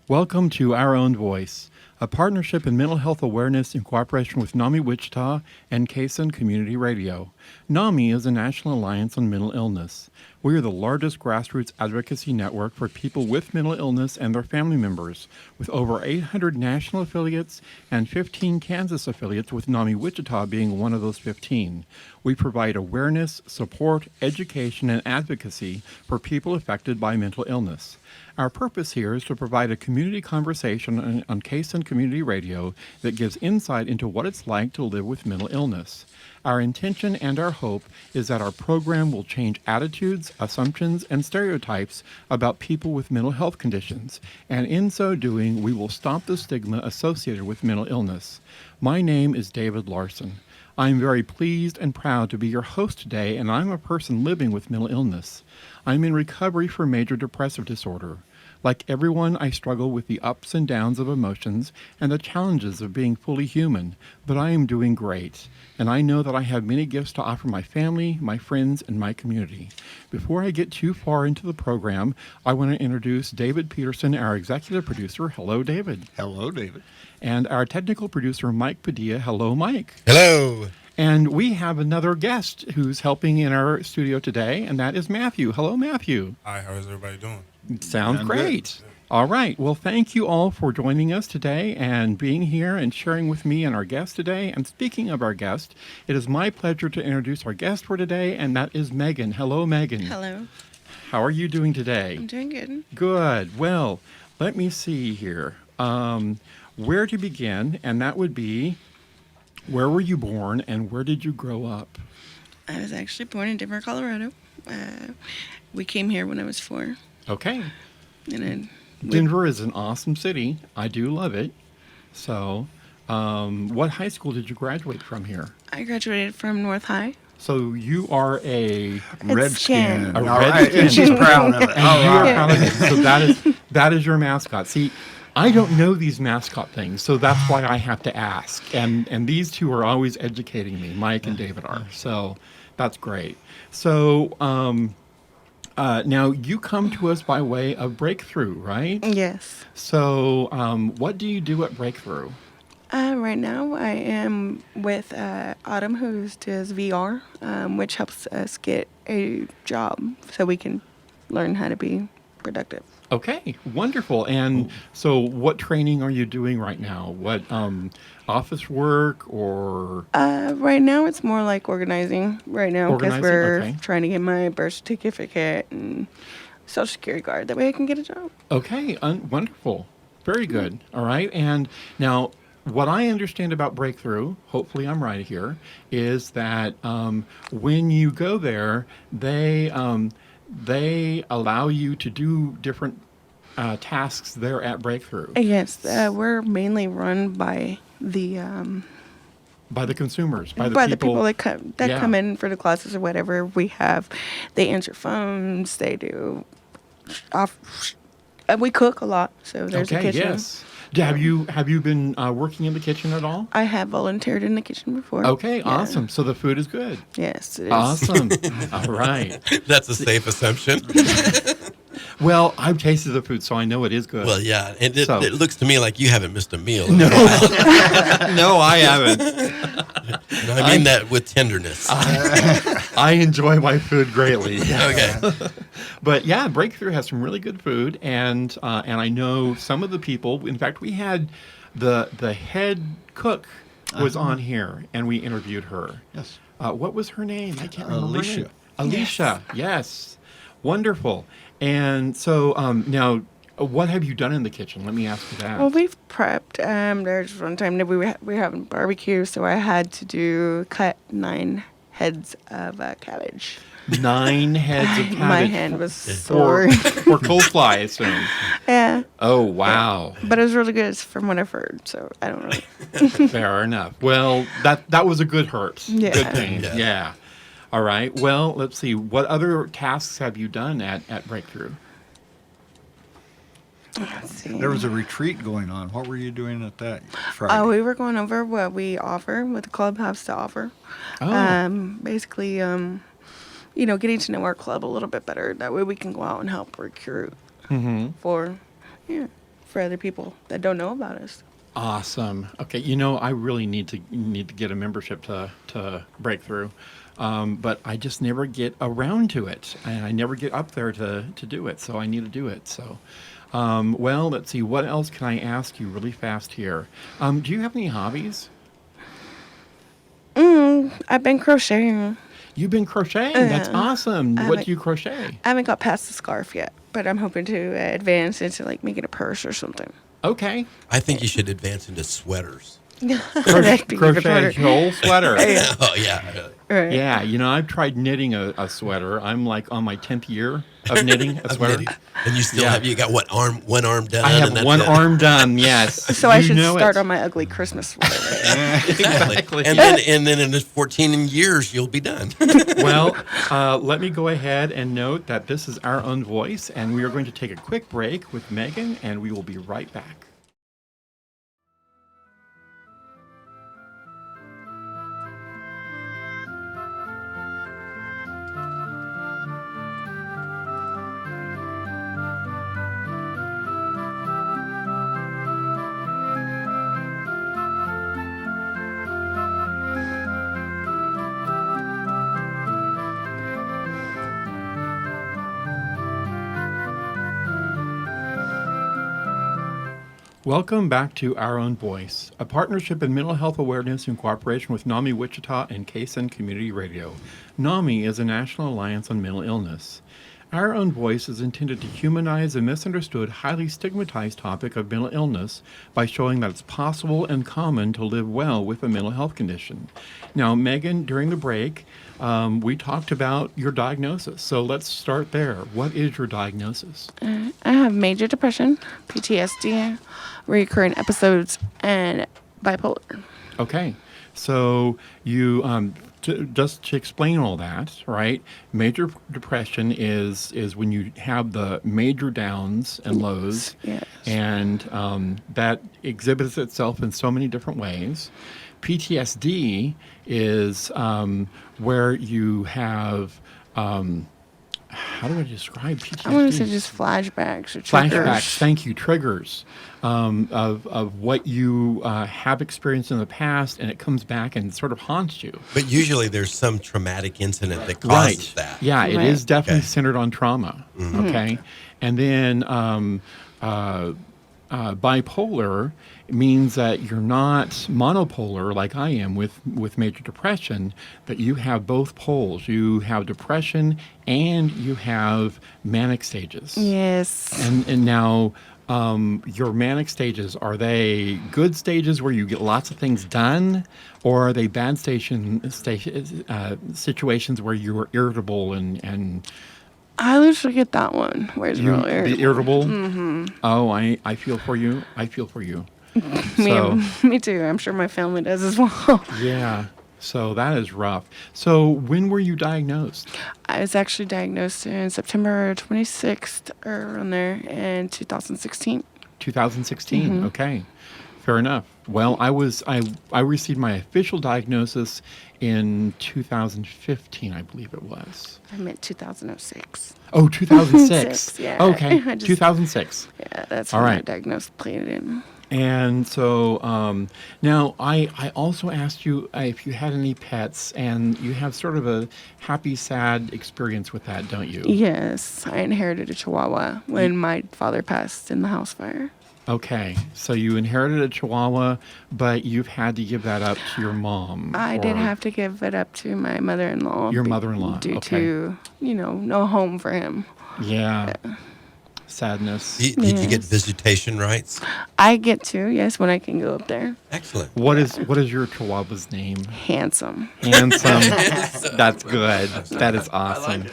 Welcome to Our Own Voice, a partnership in mental health awareness in cooperation with NAMI Wichita and Kaysen Community Radio. NAMI is a National Alliance on Mental Illness. We are the largest grassroots advocacy network for people with mental illness and their family members, with over 800 national affiliates and 15 Kansas affiliates, with NAMI Wichita being one of those 15. We provide awareness, support, education, and advocacy for people affected by mental illness. Our purpose here is to provide a community conversation on Kaysen Community Radio that gives insight into what it's like to live with mental illness. Our intention and our hope is that our program will change attitudes, assumptions, and stereotypes about people with mental health conditions, and in so doing, we will stop the stigma associated with mental illness. My name is David Larson. I'm very pleased and proud to be your host today, and I'm a person living with mental illness. I'm in recovery for major depressive disorder. Like everyone, I struggle with the ups and downs of emotions and the challenges of being fully human, but I am doing great, and I know that I have many gifts to offer my family, my friends, and my community. Before I get too far into the program, I want to introduce David Peterson, our executive producer. Hello, David. Hello, David. And our technical producer, Mike Padilla. Hello, Mike. Hello. And we have another guest who's helping in our studio today, and that is Matthew. Hello, Matthew. Hi, how is everybody doing? Sounds I'm great. All right. Well, thank you all for joining us today and being here and sharing with me and our guest today. And speaking of our guest, it is my pleasure to introduce our guest for today, and that is Megan. Hello, Megan. Hello. How are you doing today? I'm doing good. Good. Well, let me see here. Where to begin? And that would be, where were you born and where did you grow up? I was actually born in Denver, Colorado. We came here when I was 4. Okay. And Denver is an awesome city. I do love it. So, what high school did you graduate from here? I graduated from North High. So you are a Redskin. A All right, Redskin. and she's proud of it. and All you are right. proud of it. So that is your mascot. See, I don't know these mascot things, so that's why I have to ask. And these two are always educating me. Mike and David are. So that's great. So now you come to us by way of Breakthrough, right? Yes. So what do you do at Breakthrough? Right now, I am with Autumn, who does VR, which helps us get a job so we can learn how to be productive. Okay, wonderful. And so what training are you doing right now? What office work or? Right now, it's more like organizing right now because Organizing, we're okay. trying to get my birth certificate and social security card. That way I can get a job. Okay, wonderful. Very good. All right. And now what I understand about Breakthrough, hopefully I'm right here, is that when you go there, they allow you to do different tasks there at Breakthrough. Yes, we're mainly run by the By the consumers, by the people that Yeah. come in for the classes or whatever. They answer phones. They do we cook a lot, so there's a Okay, kitchen. yes. Have you been working in the kitchen at all? I have volunteered in the kitchen before. Okay, Yeah. awesome. So the food is good. Yes, it is. Awesome. All right. That's a safe assumption. Well, I've tasted the food, so I know it is good. Well, yeah, and So- it looks to me like you haven't missed a meal. No, no, I haven't. And I mean that with tenderness. I enjoy my food greatly. Okay. But yeah, Breakthrough has some really good food, and I know some of the people. In fact, we had the head cook was on here, and we interviewed her. Yes. What was her name? I can't remember. her Alicia. name. Alicia. Yes. Wonderful. And so now, what have you done in the kitchen? Let me ask you that. Well, we've prepped. There's one time that we were having barbecue, so I had to cut 9 heads of cabbage. 9 heads of cabbage. My hand was For, sore. for coleslaw, I assume. Yeah, Oh, wow. but it was really good from what I've heard. So I don't know. Fair enough. Well, that was a good hurt. Yeah. Good thing. Yeah. Yeah. All right. Well, let's see. What other tasks have you done at Breakthrough? Let's see. There was a retreat going on. What were you doing at that Friday? We were going over what we offer, what the club has to offer. Oh. Basically, getting to know our club a little bit better. That way we can go out and help recruit Mm-hmm. for, yeah. for other people that don't know about us. Awesome. Okay, you know, I really need to get a membership to Breakthrough, but I just never get around to it, and I never get up there to do it. So I need to do it. So, well, let's see. What else can I ask you really fast here? Do you have any hobbies? I've been crocheting. You've been crocheting. That's awesome. What like- do you crochet? I haven't got past the scarf yet, but I'm hoping to advance into like making a purse or something. Okay. I think you should advance into sweaters. That'd be even Crochet harder. a whole sweater. Oh yeah. Right. Yeah, you know, I've tried knitting a sweater. I'm like on my 10th year of knitting a sweater. And you still Yeah. have you got one arm done. I and have that's one it. arm done, yes. So I You should know start it. on my ugly Christmas sweater. Exactly. And then in 14 years you'll be done. Well, let me go ahead and note that this is Our Own Voice, and we are going to take a quick break with Megan, and we will be right back. Welcome back to Our Own Voice, a partnership in mental health awareness in cooperation with NAMI Wichita and KSN Community Radio. NAMI is a national alliance on mental illness. Our Own Voice is intended to humanize a misunderstood, highly stigmatized topic of mental illness by showing that it's possible and common to live well with a mental health condition. Now, Megan, during the break, we talked about your diagnosis. So let's start there. What is your diagnosis? I have major depression, PTSD, recurrent episodes, and bipolar. Okay, so you just to explain all that, right? Major depression is when you have the major downs and lows, Yes. and that exhibits itself in so many different ways. PTSD is where you have how do I describe PTSD? I want to say just flashbacks or triggers. Flashbacks, thank you, triggers of what you have experienced in the past, and it comes back and sort of haunts you. But usually there's some traumatic incident that causes that. Yeah, it Right. is definitely Okay. centered on trauma. Okay, and then bipolar means that you're not monopolar like I am with major depression, but you have both poles. You have depression and you have manic stages. Yes. And now, your manic stages, are they good stages where you get lots of things done, or are they bad situations where you are irritable and I usually get that one where it's you real be irritable? Mm-hmm. Oh, I feel for you. I feel for you. So, Me too. I'm sure my family does as well. yeah. So that is rough. So when were you diagnosed? I was actually diagnosed in September 26th or around there in 2016. 2016. Okay. Fair enough. Well, I received my official diagnosis in 2015, I believe it was. I meant 2006. Oh, 2006. Six, yeah. Okay. I just- 2006. Yeah, that's All when my right. diagnosis played in. And so now I also asked you if you had any pets, and you have sort of a happy, sad experience with that, don't you? Yes, I inherited a Chihuahua when my father passed in the house fire. Okay. So you inherited a Chihuahua, but you've had to give that up to your mom. I did or- have to give it up to my mother-in-law. Your mother-in-law, Due okay. to, no home for him. Yeah. Sadness. Did you get Yes. visitation rights? I get to, yes, when I can go up there. Excellent. What is your Chihuahua's name? Handsome. Handsome. That's good. That is awesome.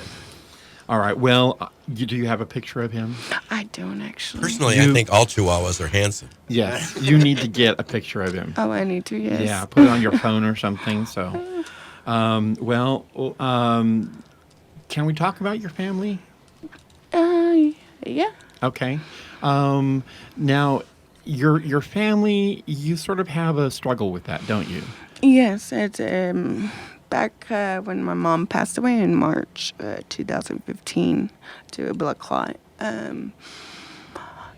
All right. Well, do you have a picture of him? I don't actually. Personally, You- I think all Chihuahuas are handsome. Yes. You need to get a picture of him. Oh, I need to, yes. Yeah. Put it on your phone or something. So, can we talk about your family? Yeah. Okay. Now, your family, you sort of have a struggle with that, don't you? Yes, it's back when my mom passed away in March 2015 to a blood clot.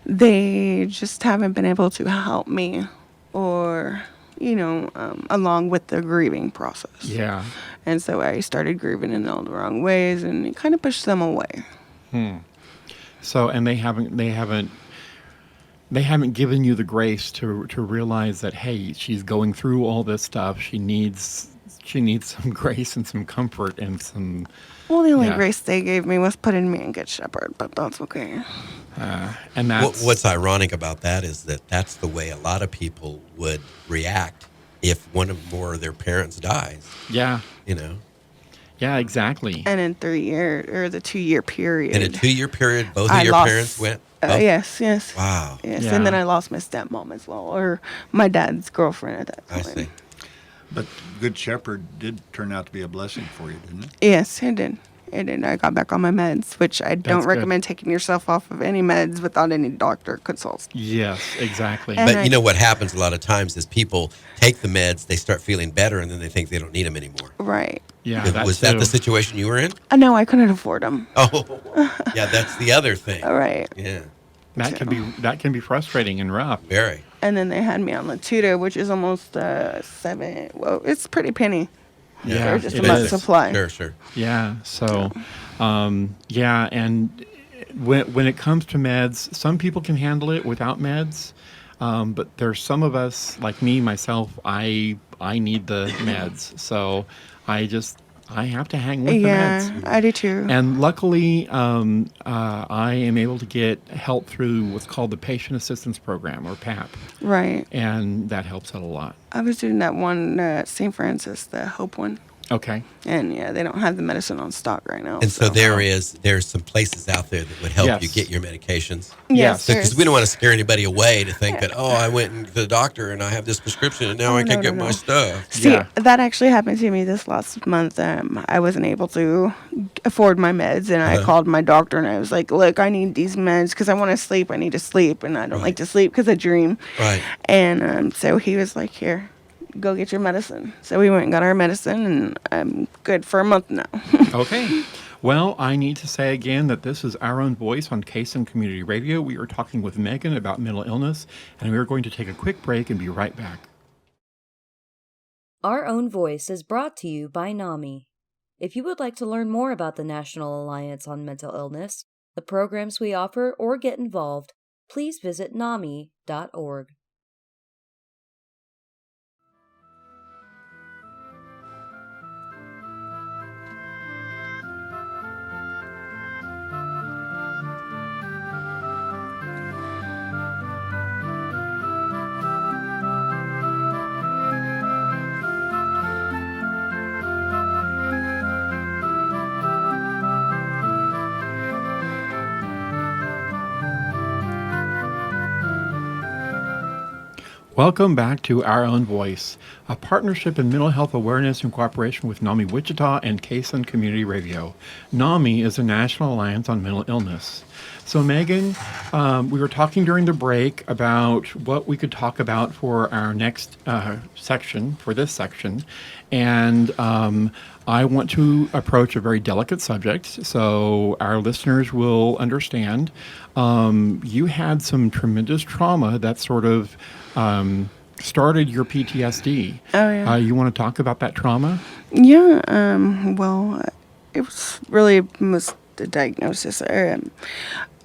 they just haven't been able to help me or, along with the grieving process. Yeah. And so I started grieving in all the wrong ways, and it kind of pushed them away. So, and they haven't given you the grace to realize that, hey, she's going through all this stuff. She needs some grace and some comfort and some. Well, the only Yeah. grace they gave me was putting me in Good Shepherd, but that's okay. And that's What's ironic about that is that that's the way a lot of people would react if one or more of their parents dies. yeah, yeah, exactly. And in 3 years, or the 2-year period. In a 2-year period, both of I your lost- parents went. both? Yes. Wow. Yes, Yeah. and then I lost my stepmom as well, or my dad's girlfriend at that I time. see. But Good Shepherd did turn out to be a blessing for you, didn't it? Yes, it did. It did. I got back on my meds, which I don't good. recommend taking yourself off of any meds without any doctor consult. Yes, exactly. And But I- you know what happens a lot of times is people take the meds, they start feeling better, and then they think they don't need them anymore. Right. yeah, Was that too. the situation you were in? No, I couldn't afford them. Oh, yeah, that's the other thing. All right. Yeah, That can be frustrating and rough. very. And then they had me on Latuda, which is almost 7. Well, it's pretty penny. Yeah, For just it a month is. supply. Sure. Yeah. So, yeah, and when it comes to meds, some people can handle it without meds, but there's some of us, like me myself, I need the meds, so I have to hang with Yeah, the meds. I do too. And luckily, I am able to get help through what's called the Patient Assistance Program, or PAP, Right. and that helps out a lot. I was doing that one at St. Francis, the Hope one. Okay. And yeah, they don't have the medicine on stock right now. And so there's some places out there that would help Yes. you get your medications. Yes. Because we don't want to scare anybody away to think that, oh, I went to the doctor and I have this prescription and now I can get my stuff. See, Yeah. that actually happened to me this last month. I wasn't able to afford my meds, and I called my doctor and I was like, "Look, I need these meds because I want to sleep. I need to sleep, and I don't like to sleep because I dream." Right. And so he was like, "Here, go get your medicine." So we went and got our medicine, and I'm good for a month now. Okay. Well, I need to say again that this is Our Own Voice on KSN Community Radio. We are talking with Megan about mental illness, and we are going to take a quick break and be right back. Our Own Voice is brought to you by NAMI. If you would like to learn more about the National Alliance on Mental Illness, the programs we offer, or get involved, please visit NAMI.org. Welcome back to Our Own Voice, a partnership in mental health awareness in cooperation with NAMI Wichita and KSN Community Radio. NAMI is a National Alliance on Mental Illness. So, Megan, we were talking during the break about what we could talk about for our next section, for this section, and I want to approach a very delicate subject so our listeners will understand. You had some tremendous trauma that sort of started your PTSD. Oh, yeah. You want to talk about that trauma? Yeah, well, it was really almost the diagnosis. I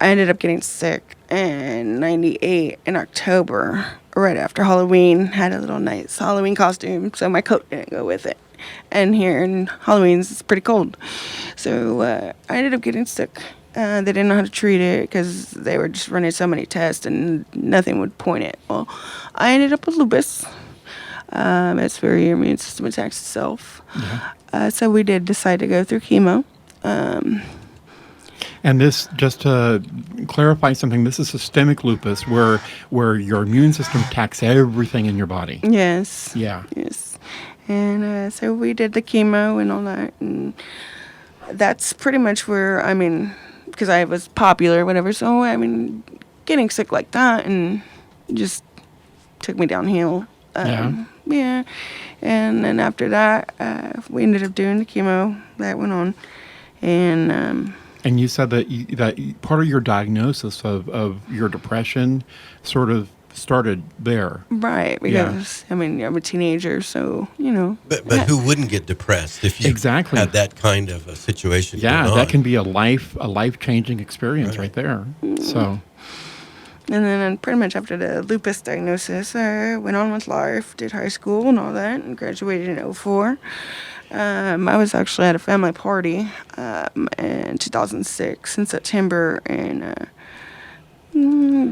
ended up getting sick in 98 in October, right after Halloween. Had a little nice Halloween costume, so my coat didn't go with it. And here in Halloween's, it's pretty cold. So I ended up getting sick. They didn't know how to treat it because they were just running so many tests and nothing would point it. Well, I ended up with lupus. It's where your immune system attacks itself. So we did decide to go through chemo. And this, just to clarify something, this is systemic lupus where your immune system attacks everything in your body. Yes. Yeah. Yes. And so we did the chemo and all that. And that's pretty much where, I mean, because I was popular or whatever. So, I mean, getting sick like that and just took me downhill. Yeah. And then after that, we ended up doing the chemo that went on. And And you said that part of your diagnosis of your depression sort of started there. Right, Yeah. because I mean, I'm a teenager, so But who wouldn't get depressed if you Exactly. had that kind of a situation Yeah, going that on? can be a life changing experience right Right. there. So And then pretty much after the lupus diagnosis, I went on with life, did high school and all that, and graduated in '04. I was actually at a family party in 2006 in September, and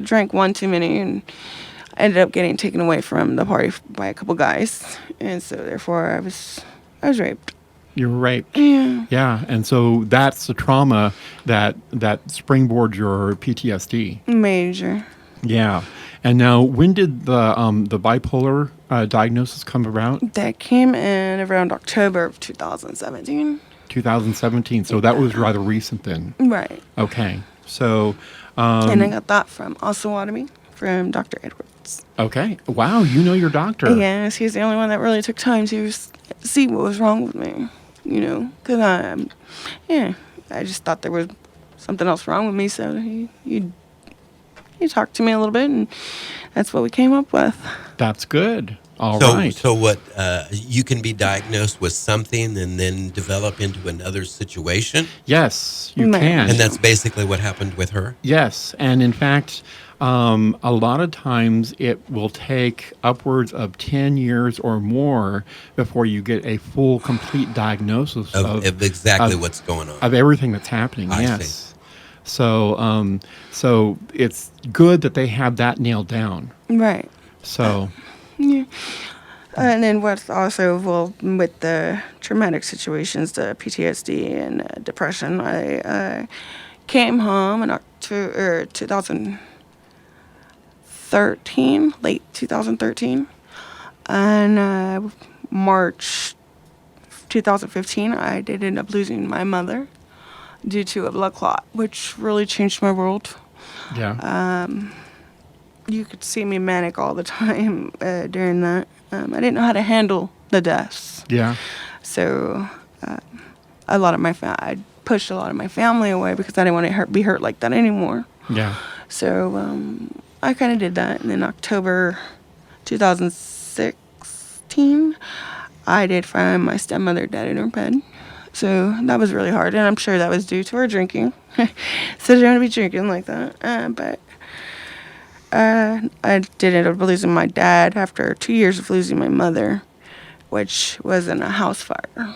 drank one too many, and ended up getting taken away from the party by a couple guys, and so therefore I was raped. you're right. Yeah, Yeah, and so that's the trauma that springboards your PTSD. major. Yeah, and now when did the bipolar diagnosis come about? That came in around October of 2017. 2017. So that was rather recent then. Right. Okay, so And I got that from Osawatomie from Dr. Edwards. okay, wow, you know your doctor. Yes, he's the only one that really took time to see what was wrong with me. Because I just thought there was something else wrong with me. So he talked to me a little bit, and that's what we came up with. That's good. All So, right. so what? You can be diagnosed with something and then develop into another situation, Yes, you Man. can. and that's basically what happened with her. Yes, and in fact, a lot of times it will take upwards of 10 years or more before you get a full, complete diagnosis Of exactly of- what's going on. of everything that's happening. I Yes. see. So it's good that they have that nailed down. Right. So Yeah. And then what's also with the traumatic situations, the PTSD and depression, I came home in October 2013, late 2013, and March 2015, I did end up losing my mother due to a blood clot, which really changed my world. yeah, You could see me manic all the time during that. I didn't know how to handle the deaths. yeah, So I pushed a lot of my family away because I didn't want to be hurt like that anymore. yeah. So I kind of did that. And in October 2016, I did find my stepmother dead in her bed. So that was really hard. And I'm sure that was due to her drinking. So she don't be drinking like that. But I did end up losing my dad after 2 years of losing my mother, which was in a house fire.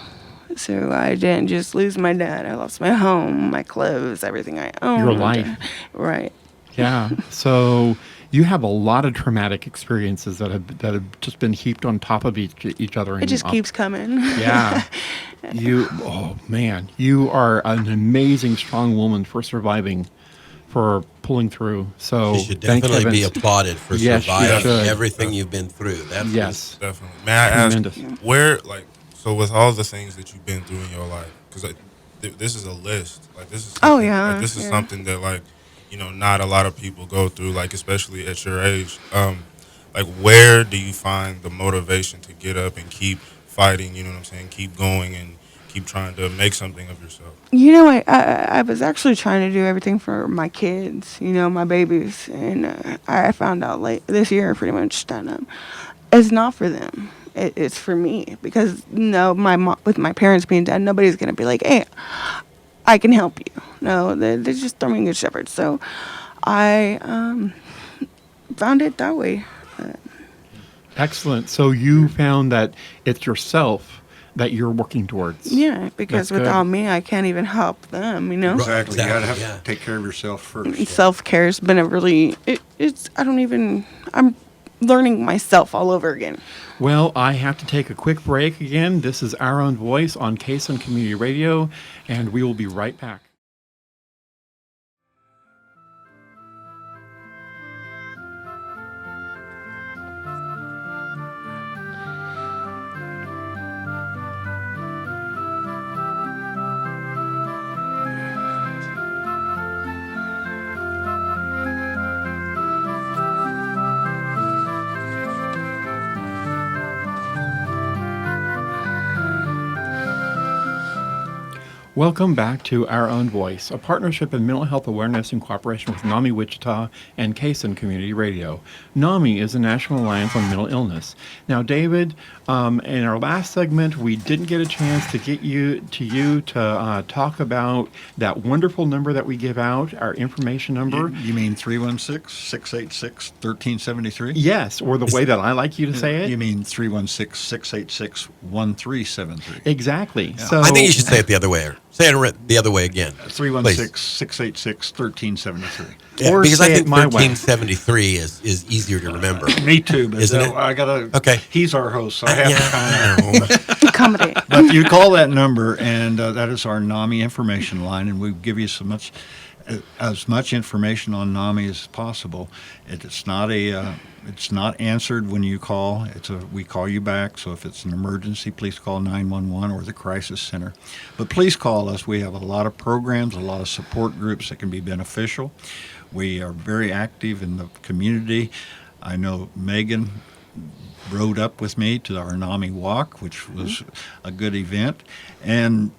So I didn't just lose my dad. I lost my home, my clothes, everything I owned. Your life. Right. Yeah. So you have a lot of traumatic experiences that have just been heaped on top of each other. It just keeps coming. Yeah. Oh man, you are an amazing, strong woman for surviving, for pulling through. So You should thank definitely be heavens. applauded for Yes, you surviving should. everything you've been through. That's Yes. Definitely. May I ask Tremendous. where, like, so with all the things that you've been through in your life, because this is a list. Like, this is Oh, something- yeah, like, this is yeah. something that, like, not a lot of people go through, like, especially at your age. Like, where do you find the motivation to get up and keep fighting? You know what I'm saying? Keep going and keep trying to make something of yourself. I was actually trying to do everything for my kids, my babies. And I found out late this year pretty much that it's not for them. It's for me. Because, with my parents being dead, nobody's going to be like, hey, I can help you. No, they're just throwing good shepherds. So I found it that way. Excellent. So you found that it's yourself that you're working towards. Yeah, because That's good. without me, I can't even help them, Exactly. You gotta have yeah. to take care of yourself first. Self-care has been a really, I'm learning myself all over again. Well, I have to take a quick break again. This is Our Own Voice on KSUN Community Radio, and we will be right back. Welcome back to Our Own Voice, a partnership in mental health awareness in cooperation with NAMI Wichita and Kaysen Community Radio. NAMI is the National Alliance on Mental Illness. Now, David, in our last segment, we didn't get a chance to get you to talk about that wonderful number that we give out, our information number. You mean 316-686-1373? Yes, or the way that I like you to say it. You mean 316-686-1373? Exactly. Yeah. So I think you should say it the other way. Say it the other way again. 316-686-1373. Yeah, Or because I say think it my way. 1373 is easier to remember. Me too, but Isn't it? I gotta. Okay. He's our host, so I have to kind of. I know. Accommodate. But you call that number, and that is our NAMI information line, and we give you as much information on NAMI as possible. It's not answered when you call. We call you back. So if it's an emergency, please call 911 or the crisis center. But please call us. We have a lot of programs, a lot of support groups that can be beneficial. We are very active in the community. I know Megan rode up with me to our NAMI walk, which was a good event. And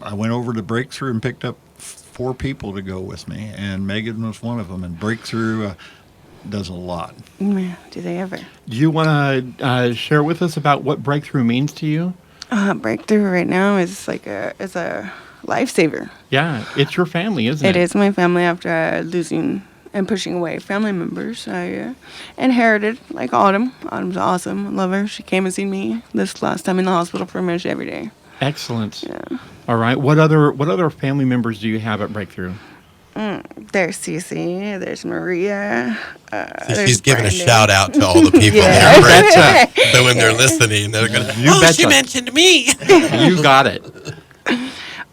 I went over to Breakthrough and picked up 4 people to go with me, and Megan was one of them. And Breakthrough does a lot. Man, do they ever. do you want to share with us about what breakthrough means to you? Breakthrough right now is a lifesaver. Yeah, it's your family, isn't it? It is my family after losing and pushing away family members. I inherited, like Autumn. Autumn's awesome. I love her. She came and seen me this last time in the hospital pretty much every day. Excellent. Yeah. All right. What other family members do you have at Breakthrough? There's Cece. There's Maria. So there's she's giving a Brandon. shout out to all the people Yeah. there, right? Betcha. So when they're listening, they're going to, You oh, she betcha. mentioned me. You got it.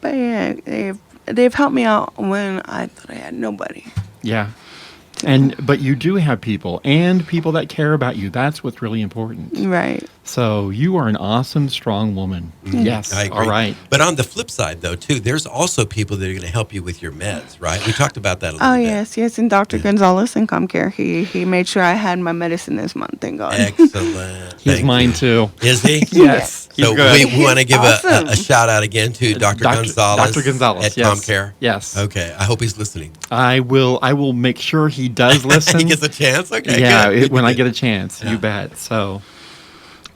But yeah, they've helped me out when I thought I had nobody. Yeah. But you do have people and people that care about you. That's what's really important. Right. So you are an awesome, strong woman. Yes. I agree. All right. But on the flip side, though, too, there's also people that are going to help you with your meds, right? We talked about that a little Oh, bit. yes. And Dr. Gonzalez in ComCare, he made sure I had my medicine this month, thank God. Excellent. He's Thank mine you. too. Is he? Yes. He's So good. we want to give Awesome. a shout out again to Dr. Gonzalez. Dr. Gonzalez. at Yes. ComCare. Yes. Okay. I hope he's listening. I will make sure he does listen. He gets a chance. Okay. yeah, good. when I Good. get a chance. Yeah. You bet. So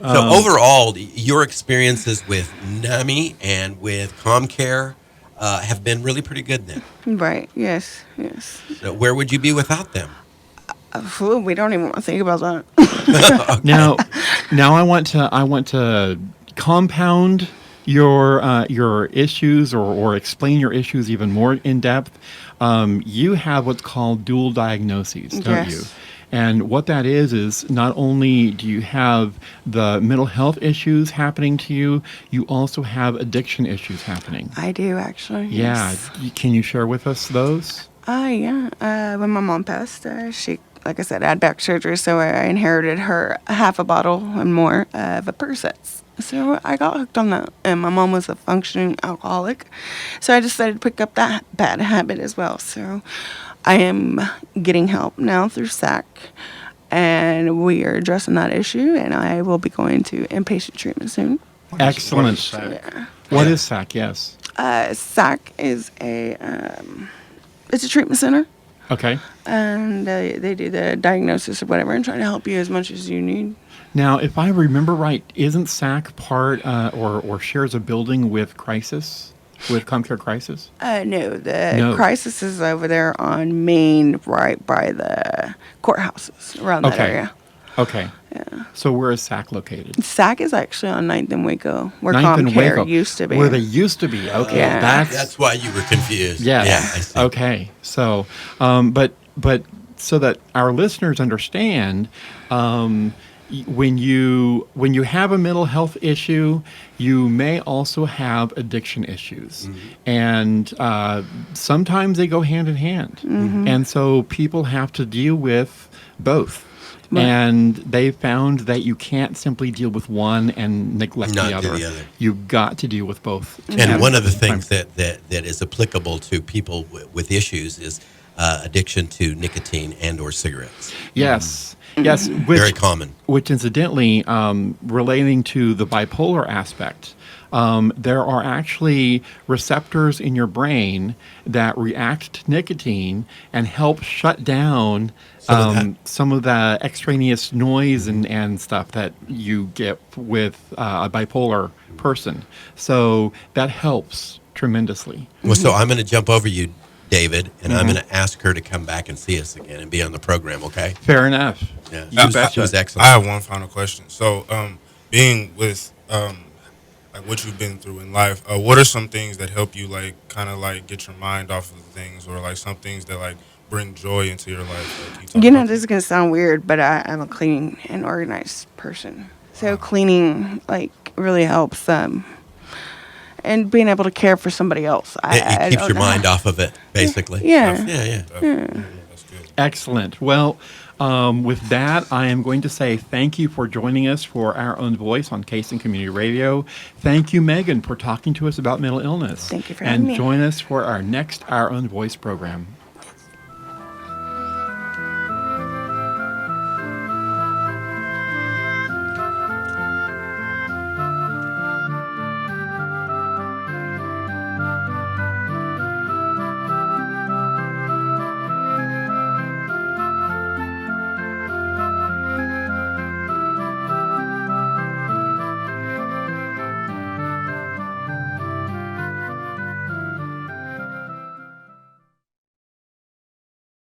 So overall, your experiences with NAMI and with ComCare have been really pretty good then. Right. Yes. So where would you be without them? We don't even want to think about that. now I want to compound your issues or explain your issues even more in depth. You have what's called dual diagnoses, don't Yes. you? And what that is not only do you have the mental health issues happening to you, you also have addiction issues happening. I do, actually. Yeah. Yes. Can you share with us those? Yeah. When my mom passed, she, like I said, had back surgery, so I inherited her half a bottle and more of a Percocets. So I got hooked on that, and my mom was a functioning alcoholic, so I decided to pick up that bad habit as well. So I am getting help now through SAC, and we are addressing that issue, and I will be going to inpatient treatment soon. Excellent. What is SAC? Yeah. What is SAC? Yes. SAC is it's a treatment center. Okay. And they do the diagnosis or whatever and try to help you as much as you need. Now, if I remember right, isn't SAC part or shares a building with Crisis, with ComCare Crisis? No, the No. crisis is over there on Main, right by the courthouses around that Okay. area. Okay. Yeah. So where is SAC located? SAC is actually on 9th and Waco, where Ninth and ComCare Waco. used to be. Where they used to be. Okay. Yeah. That's why you were confused. Yes. Yeah, I see. Okay. So, but so that our listeners understand, when you have a mental health issue, you may also have addiction issues, and sometimes they go hand in hand, and so people have to deal with both. And they found that you can't simply deal with one and neglect Not the do other. the other. You've got to deal with both. And one of the Time. things that is applicable to people with issues is addiction to nicotine and or cigarettes. Yes. Yes. Which, Very common. Which incidentally, relating to the bipolar aspect, there are actually receptors in your brain that react to nicotine and help shut down some of the extraneous noise and stuff that you get with a bipolar person. So that helps tremendously. Well, so I'm going to jump over you, David, and I'm going to ask her to come back and see us again and be on the program, okay? Fair enough. Yeah, You she was betcha. excellent. I have one final question. So, being with like what you've been through in life, what are some things that help you like kind of like get your mind off of things, or like some things that like bring joy into your life? Like, can you talk about This is gonna sound weird, but I'm a clean and organized person. So cleaning like really helps and being able to care for somebody else. It keeps your mind off of it, basically. Yeah. Yeah. that? That's good. Excellent. Well, with that, I am going to say thank you for joining us for Our Own Voice on Cason Community Radio. Thank you, Megan, for talking to us about mental illness. Thank you for having And me. join us for our next Our Own Voice program.